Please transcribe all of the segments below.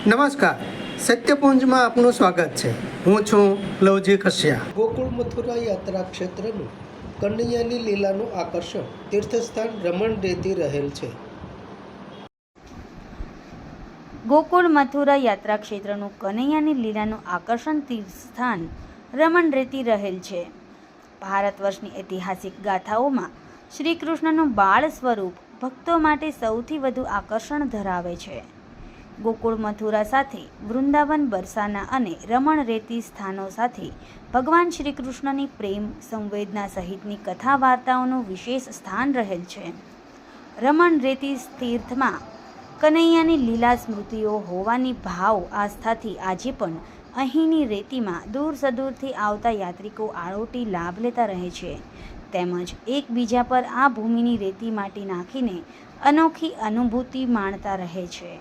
નમસ્કાર, સત્યપુંજમાં આપનું સ્વાગત છે. હું છું લવજી કશ્યા. ગોકુળ મથુરા યાત્રા ક્ષેત્રનું કનૈયાની લીલાનું આકર્ષણ તીર્થસ્થાન રમણ રેતી રહેલ છે. ગોકુળ મથુરા યાત્રા ક્ષેત્રનું કનૈયાની લીલાનું આકર્ષણ તીર્થસ્થાન રમણ રેતી રહેલ છે. ભારત વર્ષની ઐતિહાસિક ગાથાઓમાં શ્રી કૃષ્ણનું બાળ સ્વરૂપ ભક્તો માટે સૌથી વધુ આકર્ષણ ધરાવે છે. ગોકુળ મથુરા સાથે વૃંદાવન, બરસાના અને રમણ રેતી સ્થાનો સાથે ભગવાન શ્રી કૃષ્ણની પ્રેમ, સંવેદના સહિતની કથા વાર્તાઓનું વિશેષ સ્થાન રહેલ છે. રમણ રેતી તીર્થમાં કનૈયાની લીલા સ્મૃતિઓ હોવાની ભાવ આસ્થાથી આજે પણ અહીંની રેતીમાં દૂર સદૂરથી આવતા યાત્રિકો આળોટી લાભ લેતા રહે છે. તેમજ એકબીજા પર આ ભૂમિની રેતી માટી નાખીને અનોખી અનુભૂતિ માણતા રહે છે.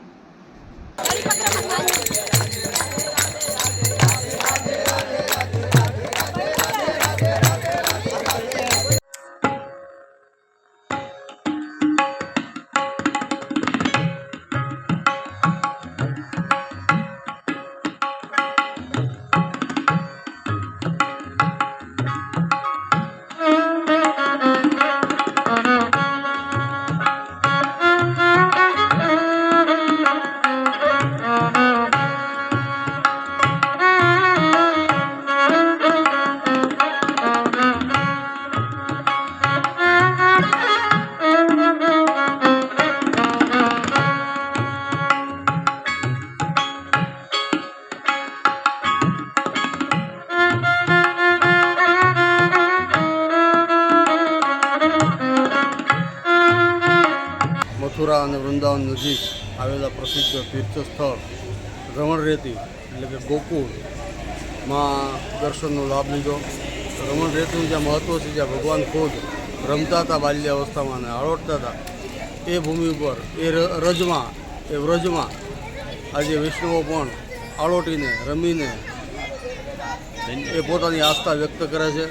મથુરા અને વૃંદાવન નજીક આવેલા પ્રસિદ્ધ તીર્થસ્થળ રમણ રેતી એટલે કે ગોકુળમાં દર્શનનો લાભ લીધો. રમણ રેતીનું જ્યાં મહત્ત્વ છે, જ્યાં ભગવાન ખુદ રમતા હતા બાલ્યાવસ્થામાં અને આળોટતા હતા, એ ભૂમિ ઉપર એ વ્રજમાં આજે વૈષ્ણવો પણ આળોટીને રમીને એ પોતાની આસ્થા વ્યક્ત કરે છે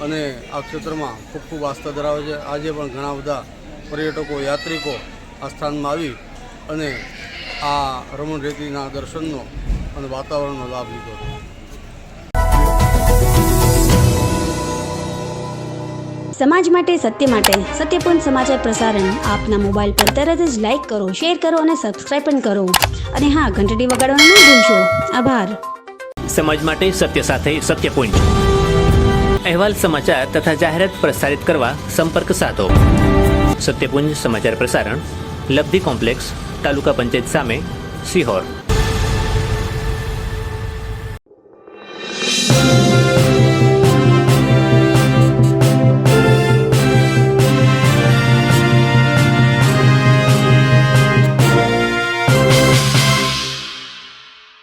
અને આ ક્ષેત્રમાં ખૂબ ખૂબ આસ્થા ધરાવે છે. આજે પણ ઘણા બધા પર્યટકો, યાત્રિકો આ સ્થાનમાં આવી અને આ રમણ રેતીના દર્શનનો અને વાતાવરણનો લાભ લીધો. સમાજ માટે, સત્ય માટે, સત્યપૂર્ણ સમાચાર પ્રસારણ આપના મોબાઈલ પર તરત જ લાઈક કરો, શેર કરો અને સબસ્ક્રાઈબ પણ કરો. અને હા, ઘંટડી વગાડવાનું ન ભૂલશો. આભાર. સમાજ માટે સત્ય સાથે સત્યપુંજ. અહેવાલ, સમાચાર તથા જાહેરાત પ્રસારિત કરવા સંપર્ક સાધો. સત્યપુંજ સમાચાર પ્રસારણ, લબ્ધિ કોમ્પ્લેક્સ, તાલુકા પંચાયત સામે, સિહોર.